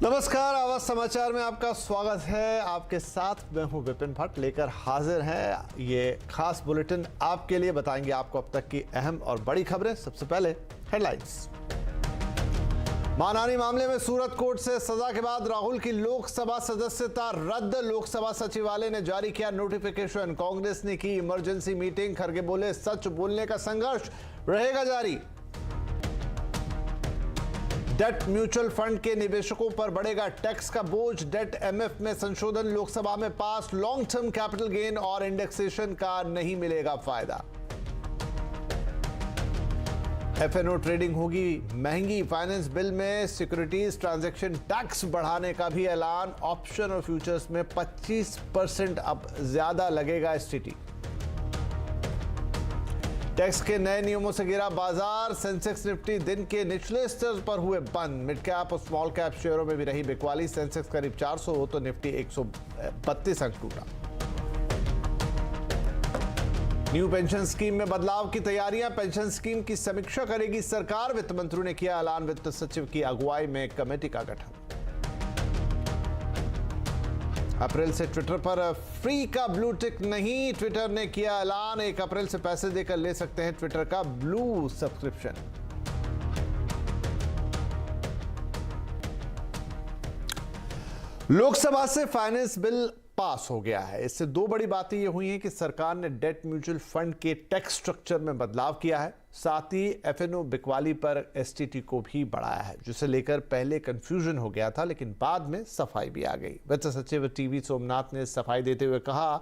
नमस्कार, आवाज समाचार में आपका स्वागत है। आपके साथ मैं हूं विपिन भट्ट, लेकर हाजिर हैं ये खास बुलेटिन आपके लिए। बताएंगे आपको अब तक की अहम और बड़ी खबरें। सबसे पहले हेडलाइंस। मानहानि मामले में सूरत कोर्ट से सजा के बाद राहुल की लोकसभा सदस्यता रद्द। लोकसभा सचिवालय ने जारी किया नोटिफिकेशन। कांग्रेस ने की इमरजेंसी मीटिंग। खड़गे बोले सच बोलने का संघर्ष रहेगा जारी। डेट म्यूचुअल फंड के निवेशकों पर बढ़ेगा टैक्स का बोझ। डेट एमएफ में संशोधन लोकसभा में पास। लॉन्ग टर्म कैपिटल गेन और इंडेक्सेशन का नहीं मिलेगा फायदा। एफएनओ ट्रेडिंग होगी महंगी। फाइनेंस बिल में सिक्योरिटीज ट्रांजैक्शन टैक्स बढ़ाने का भी ऐलान। ऑप्शन और फ्यूचर्स में 25% अब ज्यादा लगेगा एसटीटी। टैक्स के नए नियमों से गिरा बाजार। सेंसेक्स निफ्टी दिन के निचले स्तर पर हुए बंद। मिड कैप और स्मॉल कैप शेयरों में भी रही बिकवाली। सेंसेक्स करीब 400 हो तो निफ्टी 132 अंक टूटा। न्यू पेंशन स्कीम में बदलाव की तैयारियां। पेंशन स्कीम की समीक्षा करेगी सरकार। वित्त मंत्री ने किया ऐलान। वित्त सचिव की अगुवाई में कमेटी का गठन। अप्रैल से ट्विटर पर फ्री का ब्लू टिक नहीं। ट्विटर ने किया ऐलान। 1 अप्रैल से पैसे देकर ले सकते हैं ट्विटर का ब्लू सब्सक्रिप्शन। लोकसभा से फाइनेंस बिल पास हो गया है। इससे दो बड़ी बातें ये हुई हैं कि सरकार ने डेट म्यूचुअल फंड के टैक्स स्ट्रक्चर में बदलाव किया है, साथ ही एफएनओ बिकवाली पर एसटीटी को भी बढ़ाया है, जिसे लेकर पहले कंफ्यूजन हो गया था, लेकिन बाद में सफाई भी आ गई। वित्त सचिव टीवी सोमनाथ ने सफाई देते हुए कहा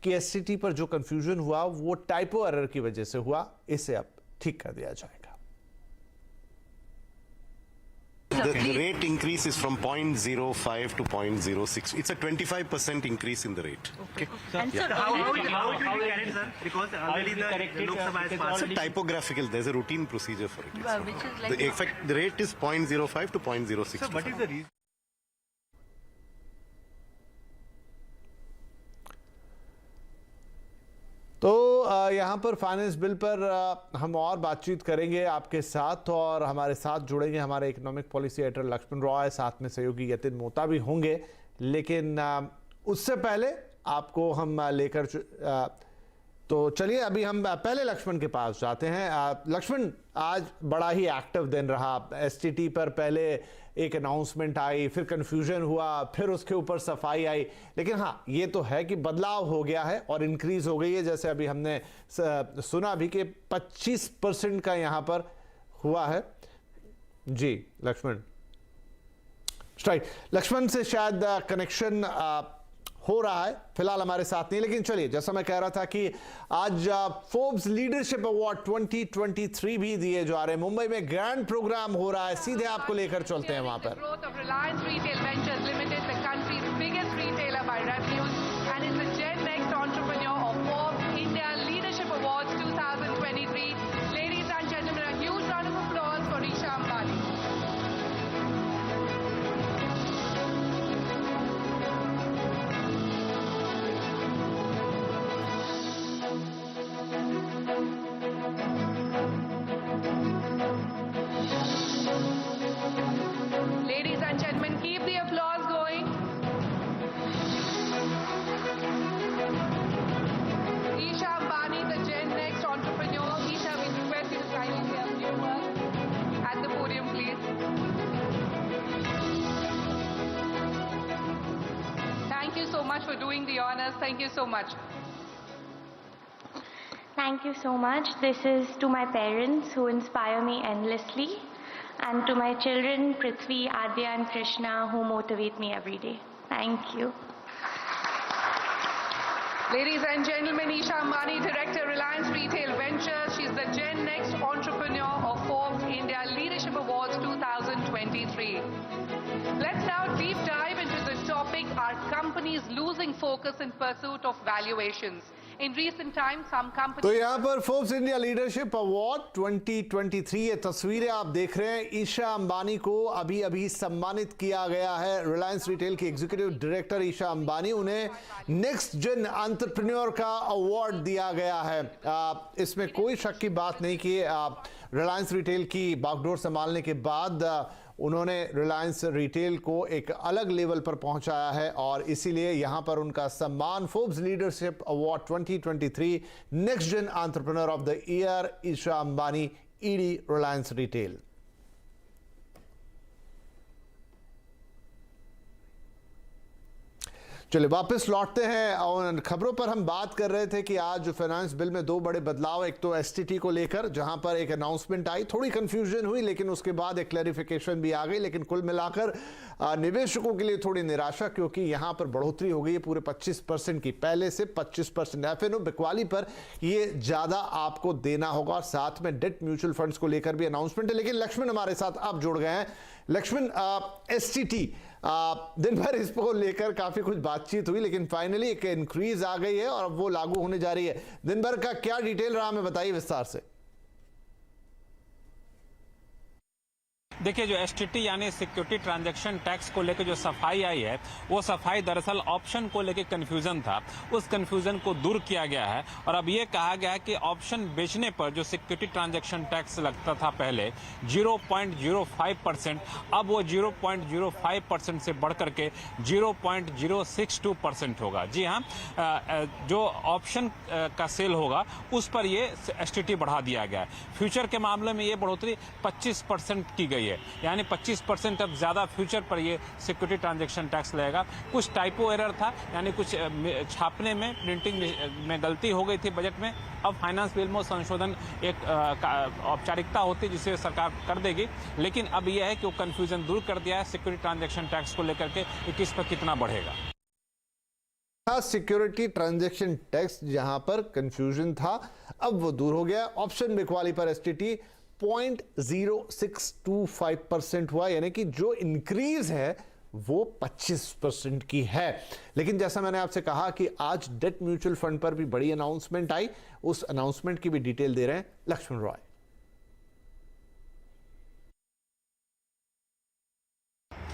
कि एसटीटी पर जो कंफ्यूजन हुआ वो टाइपो एरर की वजह से हुआ, इसे अब ठीक कर दिया जाएगा। The rate increase is from 0.05 to 0.06. It's a 25% increase in the rate. Okay. And sir, how it will be carried, sir? Because already the Lok Sabha has passed. It's a typographical. There's a routine procedure for it. Which is like the rate is 0.05 to 0.06. So what is the reason? तो यहाँ पर finance bill पर हम और बातचीत करेंगे आपके साथ, और हमारे साथ जुड़ेंगे हमारे economic policy editor Lakshman Roy, साथ में सहयोगी यतिन मोता भी होंगे। लेकिन उससे पहले आपको हम लेकर तो चलिए अभी हम पहले लक्ष्मण के पास जाते हैं। लक्ष्मण, आज बड़ा ही एक्टिव दिन रहा। एसटीटी पर पहले एक अनाउंसमेंट आई, फिर कंफ्यूजन हुआ, फिर उसके ऊपर सफाई आई, लेकिन हाँ ये तो है कि बदलाव हो गया है और इंक्रीज हो गई है। जैसे अभी हमने सुना भी कि 25% का यहां पर हुआ है। जी लक्ष्मण, स्ट्राइट। लक्ष्मण से शायद कनेक्शन हो रहा है, फिलहाल हमारे साथ नहीं, लेकिन चलिए, जैसा मैं कह रहा था कि आज फोर्ब्स लीडरशिप अवार्ड 2023 भी दिए जा रहे हैं। मुंबई में ग्रैंड प्रोग्राम हो रहा है, सीधे आपको लेकर चलते हैं वहां पर। Reliance Retail Ventures Limited, the country's biggest retailer by revenues, and is the Gen Next Entrepreneur of Forbes India Leadership Awards 2023. Ladies and gentlemen, a huge round of applause for Isha Ambani. Ladies and gentlemen, keep the applause going. Isha Ambani, the Gen Next Entrepreneur. Isha, we request you to kindly say a few words at the podium, please. Thank you so much for doing the honors. Thank you so much. Thank you so much. This is to my parents who inspire me endlessly, and to my children Prithvi, Adya and Krishna, who motivate me every day. Thank you. Ladies and gentlemen, Isha Ambani, Director, Reliance Retail Ventures. She's the Gen Next Entrepreneur of Forbes India Leadership Awards 2023. Let's now deep dive into the topic, are companies losing focus in pursuit of valuations? In recent times, some companies... तो यहाँ पर Forbes India leadership award 2023 ये तस्वीरें आप देख रहे हैं। ईशा अंबानी को अभी अभी सम्मानित किया गया है। रिलायंस रिटेल की एग्जीक्यूटिव डायरेक्टर ईशा अंबानी, उन्हें नेक्स्ट जेन एंटरप्रेन्योर का अवार्ड दिया गया है। इसमें कोई शक की बात नहीं कि रिलायंस रिटेल की बागडोर संभालने के बाद उन्होंने रिलायंस रिटेल को एक अलग लेवल पर पहुंचाया है और इसीलिए यहां पर उनका सम्मान Forbes leadership award 2023 next gen entrepreneur of the year Isha Ambani ED Reliance retail. चलिए वापस लौटते हैं और खबरों पर हम बात कर रहे थे कि आज फाइनेंस बिल में दो बड़े बदलाव, एक तो एसटीटी को लेकर जहां पर एक अनाउंसमेंट आई, थोड़ी कंफ्यूजन हुई लेकिन उसके बाद एक क्लैरिफिकेशन भी आ गई, लेकिन कुल मिलाकर निवेशकों के लिए थोड़ी निराशा, क्योंकि यहां पर बढ़ोतरी हो गई है पूरे 25% की, पहले से 25% एफएनओ बिकवाली पर ये ज्यादा आपको देना होगा और साथ में डेट म्यूचुअल फंड्स को लेकर भी अनाउंसमेंट है। लेकिन लक्ष्मण हमारे साथ अब जुड़ गए हैं। लक्ष्मण, एसटीटी दिन भर इसको लेकर काफी कुछ बातचीत हुई लेकिन फाइनली एक इंक्रीज आ गई है और अब वो लागू होने जा रही है। दिन भर का क्या डिटेल रहा, हमें बताइए विस्तार से। देखिए, जो एसटीटी यानी सिक्योरिटी ट्रांजैक्शन टैक्स को लेकर जो सफाई आई है, वो सफाई दरअसल ऑप्शन को लेकर कंफ्यूजन था, उस कंफ्यूजन को दूर किया गया है और अब ये कहा गया है कि ऑप्शन बेचने पर जो सिक्योरिटी ट्रांजैक्शन टैक्स लगता था पहले 0.05%, अब वो 0.05% से बढ़ करके 0.062% होगा। जी हाँ, जो ऑप्शन का सेल होगा उस पर ये एसटीटी बढ़ा दिया गया है। फ्यूचर के मामले में ये बढ़ोतरी 25% की गई है, यानी 25% अब ज्यादा फ्यूचर पर ये सिक्योरिटी ट्रांजैक्शन टैक्स लगेगा। कुछ टाइपो एरर था, यानी कुछ छापने में, प्रिंटिंग में गलती हो गई थी बजट में। अब फाइनेंस बिल में संशोधन एक औपचारिकता होती है जिसे सरकार कर देगी, लेकिन अब यह है कि वो कंफ्यूजन दूर कर दिया है सिक्योरिटी ट्रांजैक्शन टैक्स को लेकर के कि किस पर कितना बढ़ेगा। सिक्योरिटी ट्रांजैक्शन टैक्स जहां पर कंफ्यूजन था अब वो दूर हो गया। ऑप्शन बिकवाली पर एसटीटी 0.0625% हुआ, यानी कि जो इंक्रीज है वो 25% की है। लेकिन जैसा मैंने आपसे कहा कि आज डेट म्यूचुअल फंड पर भी बड़ी अनाउंसमेंट आई, उस अनाउंसमेंट की भी डिटेल दे रहे हैं लक्ष्मण रॉय।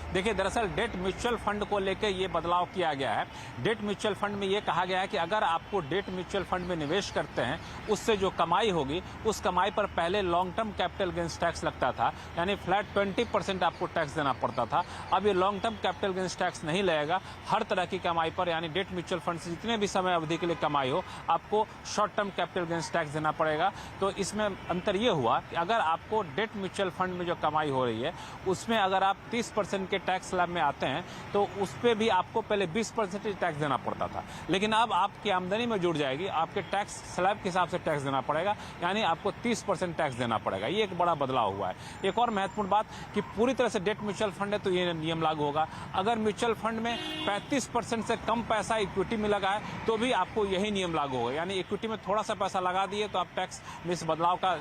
देखिए, दरअसल डेट म्यूचुअल फंड को लेकर ये बदलाव किया गया है। डेट म्यूचुअल फंड में ये कहा गया है कि अगर आपको डेट म्यूचुअल फंड में निवेश करते हैं, उससे जो कमाई होगी उस कमाई पर पहले long term capital gains tax लगता था, यानी फ्लैट 20% आपको टैक्स देना पड़ता था। अब ये long term capital gains tax नहीं लगेगा। हर तरह की कमाई पर, यानी डेट म्यूचुअल फंड से जितने भी समय अवधि के लिए कमाई हो, आपको short term capital gains tax देना पड़ेगा। तो इसमें अंतर ये हुआ कि अगर आपको डेट म्यूचुअल फंड में जो कमाई हो रही है उसमें अगर आप 30% के टैक्स स्लैब में आते हैं तो उस पे भी आपको पहले 20% टैक्स देना पड़ता था, लेकिन अब आपकी आमदनी में जुड़ जाएगी, आपके टैक्स स्लैब के हिसाब से टैक्स देना पड़ेगा, यानी आपको 30% टैक्स देना पड़ेगा। ये एक बड़ा बदलाव हुआ है। एक और महत्वपूर्ण बात कि पूरी तरह से डेट म्यूचुअल फंड है तो ये नियम लागू होगा। अगर म्यूचुअल फंड में 35% से कम पैसा इक्विटी में लगा है तो भी आपको यही नियम लागू होगा, यानी इक्विटी में थोड़ा सा पैसा लगा दिए तो आप टैक्स में इस बदलाव का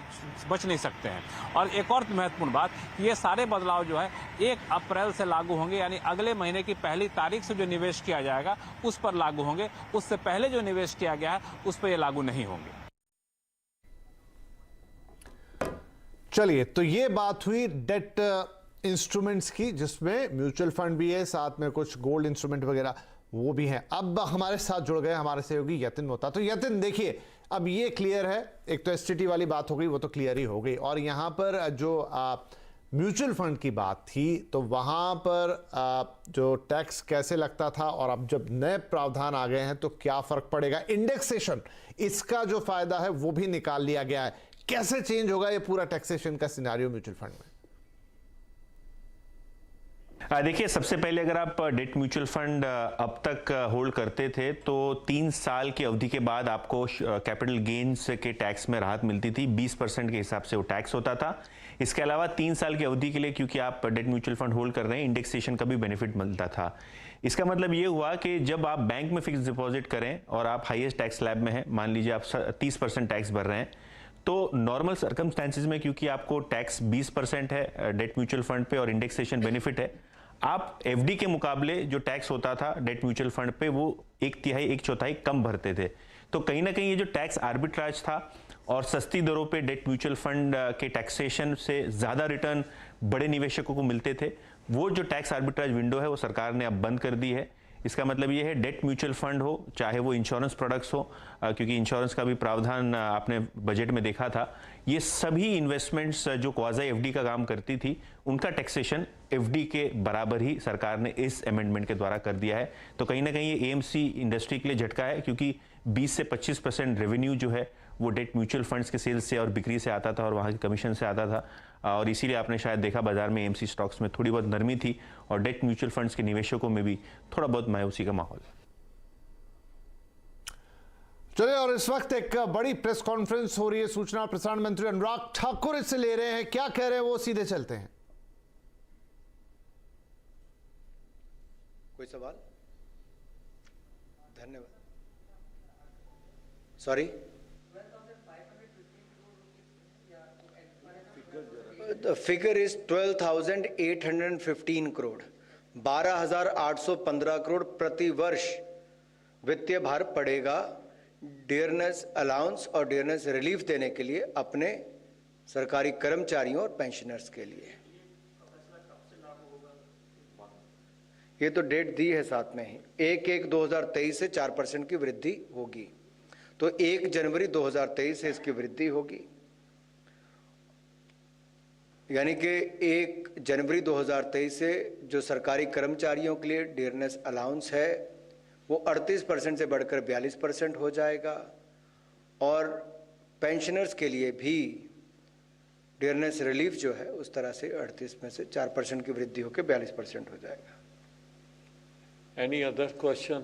बच नहीं सकते हैं। और एक और महत्वपूर्ण बात, ये सारे बदलाव जो है 1 अप्रैल से लागू होंगे, यानी अगले महीने की पहली तारीख से जो निवेश किया जाएगा उस पर लागू होंगे। उससे पहले जो निवेश किया गया है उस पर ये लागू नहीं होंगे। चलिए, तो ये बात हुई डेट इंस्ट्रूमेंट्स की, जिसमें म्यूचुअल फंड भी है, साथ में कुछ गोल्ड इंस्ट्रूमेंट वगैरह वो भी हैं। अब हमारे साथ जुड़ गए हमारे सहयोगी यतिन मोहता। तो यतिन, देखिए अब ये क्लियर है, एक तो एसटीटी वाली बात हो गई, वो तो क्लियर ही हो गई, और यहां पर जो म्यूचुअल फंड की बात थी तो वहां पर जो टैक्स कैसे लगता था और अब जब नए प्रावधान आ गए हैं तो क्या फर्क पड़ेगा। इंडेक्सेशन, इसका जो फायदा है वो भी निकाल लिया गया है। कैसे चेंज होगा ये पूरा टैक्सेशन का सिनेरियो म्यूचुअल फंड में? देखिए, सबसे पहले अगर आप डेट म्यूचुअल फंड अब तक होल्ड करते थे तो 3 साल की अवधि के बाद आपको कैपिटल गेन्स के टैक्स में राहत मिलती थी। 20% के हिसाब से वो टैक्स होता था। इसके अलावा 3 साल की अवधि के लिए, क्योंकि आप डेट म्यूचुअल फंड होल्ड कर रहे हैं, इंडेक्सेशन का भी बेनिफिट मिलता था। इसका मतलब ये हुआ कि जब आप बैंक में फिक्स डिपॉजिट करें और आप हाईएस्ट टैक्स स्लैब में हैं, मान लीजिए आप 30% टैक्स भर रहे हैं, तो नॉर्मल सर्कमस्टेंसेज में क्योंकि आपको टैक्स 20% है डेट म्यूचुअल फंड पे और इंडेक्सेशन बेनिफिट है, आप एफडी के मुकाबले जो टैक्स होता था डेट म्यूचुअल फंड पे वो 1/3 1/4 कम भरते थे। तो कहीं ना कहीं ये जो टैक्स आर्बिट्राज था और सस्ती दरों पे डेट म्यूचुअल फंड के टैक्सेशन से ज़्यादा रिटर्न बड़े निवेशकों को मिलते थे, वो जो टैक्स आर्बिट्राज विंडो है वो सरकार ने अब बंद कर दी है। इसका मतलब ये है डेट म्यूचुअल फंड हो, चाहे वो इंश्योरेंस प्रोडक्ट्स हो, क्योंकि इंश्योरेंस का भी प्रावधान आपने बजट में देखा था, ये सभी इन्वेस्टमेंट्स जो क्वाज़ी एफडी का काम करती थी, उनका टैक्सेशन एफडी के बराबर ही सरकार ने इस अमेंडमेंट के द्वारा कर दिया है। तो कहीं ना कहीं ये एएमसी इंडस्ट्री के लिए झटका है, क्योंकि 20 से 25% रेवेन्यू जो है वो डेट म्यूचुअल फंड्स के सेल्स से और बिक्री से आता था और वहाँ के कमीशन से आता था, और इसीलिए आपने शायद देखा बाजार में एएमसी स्टॉक्स में थोड़ी बहुत नरमी थी और डेट म्यूचुअल फंड्स के निवेशकों में भी थोड़ा बहुत मायूसी का माहौल है। चलिए, और इस वक्त एक बड़ी प्रेस कॉन्फ्रेंस हो रही है, सूचना और प्रसारण मंत्री अनुराग ठाकुर इससे ले रहे हैं, क्या कह रहे हैं वो सीधे चलते हैं। कोई सवाल? धन्यवाद। Sorry, the figure is 12,815 crore, 12,815 crore प्रति वर्ष वित्तीय भार पड़ेगा डियरनेस अलाउंस और डियरनेस रिलीफ देने के लिए अपने सरकारी कर्मचारियों और पेंशनर्स के लिए। ये तो डेट दी है साथ में ही, 1/1/2023 से 4% की वृद्धि होगी, तो 1 जनवरी 2023 से इसकी वृद्धि होगी, यानी कि 1 जनवरी 2023 से जो सरकारी कर्मचारियों के लिए डियरनेस अलाउंस है वो 38% से बढ़कर 42% हो जाएगा, और पेंशनर्स के लिए भी डियरनेस रिलीफ जो है उस तरह से 38 में से 4% की वृद्धि होकर 42% हो जाएगा। Any other question?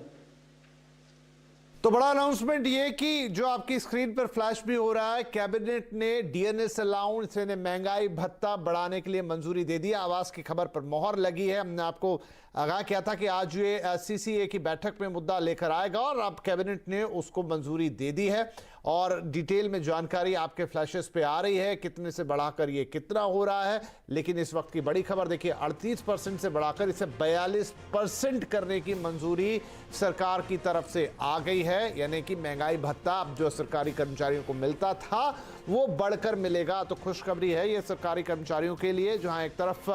तो बड़ा अनाउंसमेंट ये कि जो आपकी स्क्रीन पर फ्लैश भी हो रहा है, कैबिनेट ने डीएनएस अलाउंस यानी महंगाई भत्ता बढ़ाने के लिए मंजूरी दे दी। आवाज की खबर पर मोहर लगी है। हमने आपको आगाह किया था कि आज ये सीसीए की बैठक में मुद्दा लेकर आएगा और अब कैबिनेट ने उसको मंजूरी दे दी है और डिटेल में जानकारी आपके फ्लैशेस पे आ रही है, कितने से बढ़ाकर ये कितना हो रहा है। लेकिन इस वक्त की बड़ी खबर देखिए, 38% से बढ़ाकर इसे 42% करने की मंजूरी सरकार की तरफ से आ गई है, यानी कि महंगाई भत्ता अब जो सरकारी कर्मचारियों को मिलता था वो बढ़कर मिलेगा। तो खुशखबरी है ये सरकारी कर्मचारियों के लिए, जहां एक तरफ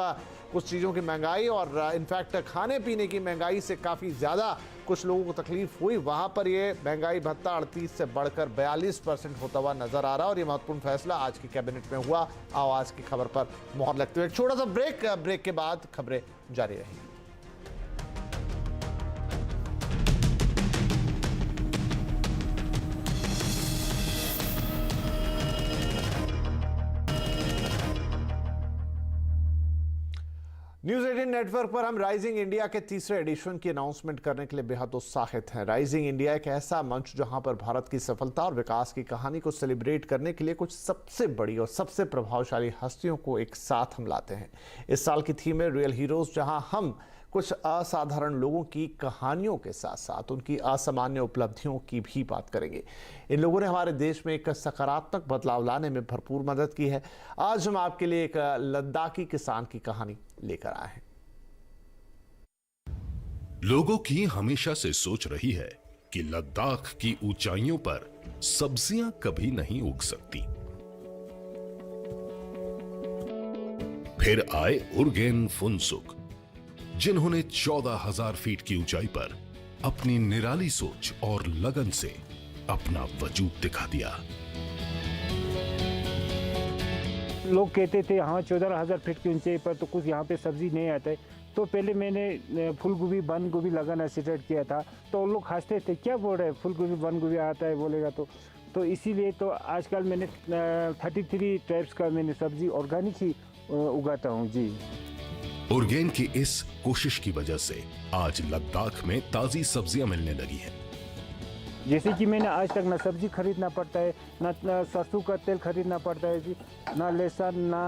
कुछ चीज़ों की महंगाई और इनफैक्ट खाने पीने की महंगाई से काफ़ी ज़्यादा कुछ लोगों को तकलीफ हुई, वहां पर ये महंगाई भत्ता 38 से बढ़कर 42% होता हुआ नजर आ रहा है। और ये महत्वपूर्ण फैसला आज की कैबिनेट में हुआ। आवाज की खबर पर मोहर लगते हुए एक छोटा सा ब्रेक के बाद खबरें जारी रहेंगी। न्यूज़ 18 नेटवर्क पर हम राइजिंग इंडिया के तीसरे एडिशन की अनाउंसमेंट करने के लिए बेहद उत्साहित हैं। राइजिंग इंडिया एक ऐसा मंच जहां पर भारत की सफलता और विकास की कहानी को सेलिब्रेट करने के लिए कुछ सबसे बड़ी और सबसे प्रभावशाली हस्तियों को एक साथ हम लाते हैं। इस साल की थीम है रियल हीरोज, जहां हम कुछ असाधारण लोगों की कहानियों के साथ साथ उनकी असामान्य उपलब्धियों की भी बात करेंगे। इन लोगों ने हमारे देश में एक सकारात्मक बदलाव लाने में भरपूर मदद की है। आज हम आपके लिए एक लद्दाखी किसान की कहानी लेकर आए हैं। लोगों की हमेशा से सोच रही है कि लद्दाख की ऊंचाइयों पर सब्जियां कभी नहीं उग सकती। फिर आए उर्गेन फुनसुक, जिन्होंने 14,000 फीट की ऊंचाई पर अपनी निराली सोच और लगन से अपना वजूद दिखा दिया। लोग कहते थे हाँ 14,000 फीट की ऊंचाई पर तो कुछ यहाँ पे सब्जी नहीं आता है, तो पहले मैंने फूल गोभी बंद गोभी लगाना स्टार्ट किया था, तो लोग हंसते थे, क्या बोल रहे हैं फूल गोभी बंद गोभी आता है बोलेगा तो इसीलिए तो आजकल मैंने 33 टाइप्स का मैंने सब्जी ऑर्गेनिक ही उगाता हूँ जी। उर्गेन की इस कोशिश की वजह से आज लद्दाख में ताजी सब्जियां मिलने लगी हैं। जैसे कि मैंने आज तक ना सब्जी खरीदना पड़ता है, ना सरसों का तेल खरीदना पड़ता है जी, ना लहसुन ना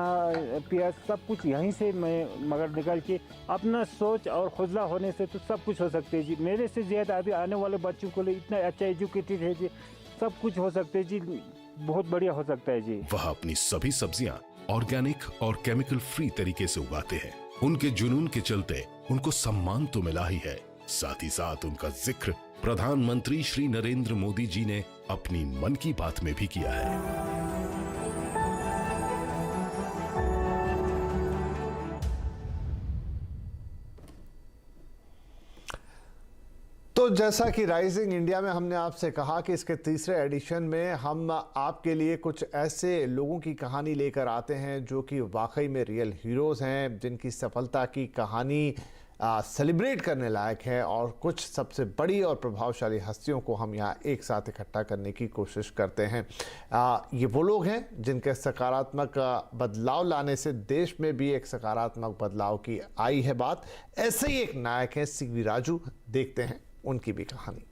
प्याज, सब कुछ यहीं से मैं मगर निकाल के अपना सोच और हौसला होने से तो सब कुछ हो सकते है जी। मेरे से ज़्यादा अभी आने वाले बच्चों को लिए इतना अच्छा एजुकेटेड है जी, सब कुछ हो सकते है जी, बहुत बढ़िया हो सकता है जी। वह अपनी सभी सब्जियां ऑर्गेनिक और केमिकल फ्री तरीके से उगाते हैं। उनके जुनून के चलते उनको सम्मान तो मिला ही है, साथ ही साथ उनका जिक्र प्रधानमंत्री श्री नरेंद्र मोदी जी ने अपनी मन की बात में भी किया है। तो जैसा कि राइजिंग इंडिया में हमने आपसे कहा कि इसके तीसरे एडिशन में हम आपके लिए कुछ ऐसे लोगों की कहानी लेकर आते हैं जो कि वाकई में रियल हीरोज़ हैं, जिनकी सफलता की कहानी सेलिब्रेट करने लायक है, और कुछ सबसे बड़ी और प्रभावशाली हस्तियों को हम यहाँ एक साथ इकट्ठा करने की कोशिश करते हैं। ये वो लोग हैं जिनके सकारात्मक बदलाव लाने से देश में भी एक सकारात्मक बदलाव की आई है बात। ऐसे ही एक नायक हैं सीवी राजू, देखते हैं उनकी भी कहानी।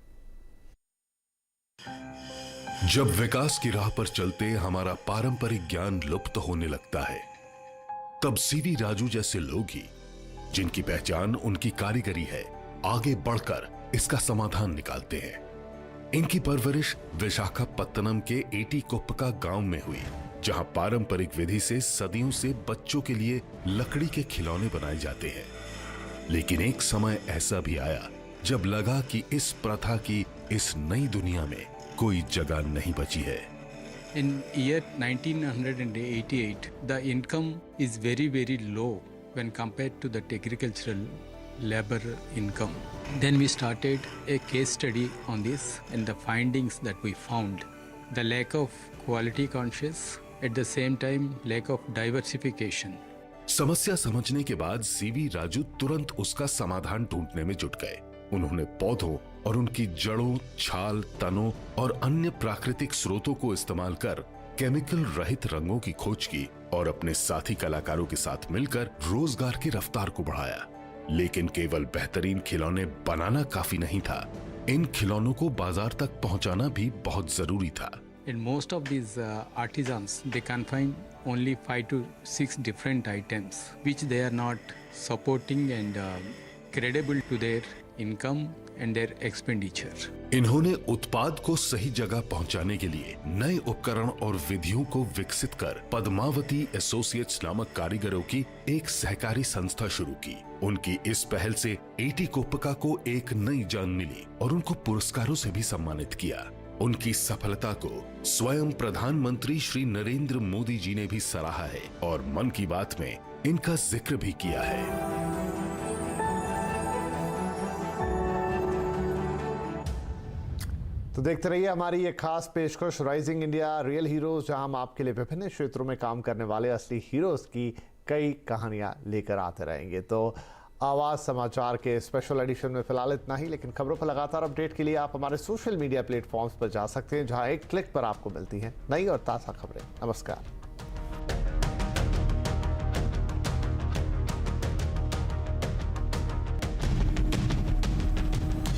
जब विकास की राह पर चलते हमारा पारंपरिक ज्ञान लुप्त होने लगता है, तब सीवी राजू जैसे लोग ही, जिनकी पहचान उनकी कारीगरी है, आगे बढ़कर इसका समाधान निकालते हैं। इनकी परवरिश विशाखापत्तनम के एटीकोप्पका गांव में हुई, जहां पारंपरिक विधि से सदियों से बच्चों के लिए लकड़ी के खिलौने बनाए जाते हैं। लेकिन एक समय ऐसा भी आया जब लगा कि इस प्रथा की इस नई दुनिया में कोई जगह नहीं बची है। In year 1988, the income is very, very low when compared to the agricultural labor income. Then we started a case study on this, and the findings that we found, the lack of quality conscious, at the same time lack of diversification. समस्या समझने के बाद CV Raju तुरंत उसका समाधान ढूंढने में जुट गए। उन्होंने पौधों और उनकी जड़ों, छाल, तनों और अन्य प्राकृतिक स्रोतों को इस्तेमाल कर केमिकल रहित रंगों की खोज की और अपने साथी कलाकारों के साथ मिलकर रोजगार की रफ्तार को बढ़ाया। लेकिन केवल बेहतरीन खिलौने बनाना काफी नहीं था, इन खिलौनों को बाजार तक पहुंचाना भी बहुत जरूरी था। And most of these artisans, they confine only 5 to 6 different items, which they are not supporting and credible to their income and their expenditure. इन्होंने उत्पाद को सही जगह पहुंचाने के लिए नए उपकरण और विधियों को विकसित कर पद्मावती एसोसिएट्स नामक कारीगरों की एक सहकारी संस्था शुरू की। उनकी इस पहल से एटीकोप्पका को एक नई जान मिली और उनको पुरस्कारों से भी सम्मानित किया। उनकी सफलता को स्वयं प्रधानमंत्री श्री नरेंद्र मोदी जी ने भी सराहा है और मन की बात में इनका जिक्र भी किया है। तो देखते रहिए हमारी ये खास पेशकश राइजिंग इंडिया रियल हीरोज, जहां हम आपके लिए विभिन्न क्षेत्रों में काम करने वाले असली हीरोज की कई कहानियां लेकर आते रहेंगे। तो आवाज़ समाचार के स्पेशल एडिशन में फिलहाल इतना ही, लेकिन खबरों पर लगातार अपडेट के लिए आप हमारे सोशल मीडिया प्लेटफॉर्म्स पर जा सकते हैं, जहां एक क्लिक पर आपको मिलती हैं नई और ताज़ा खबरें। नमस्कार।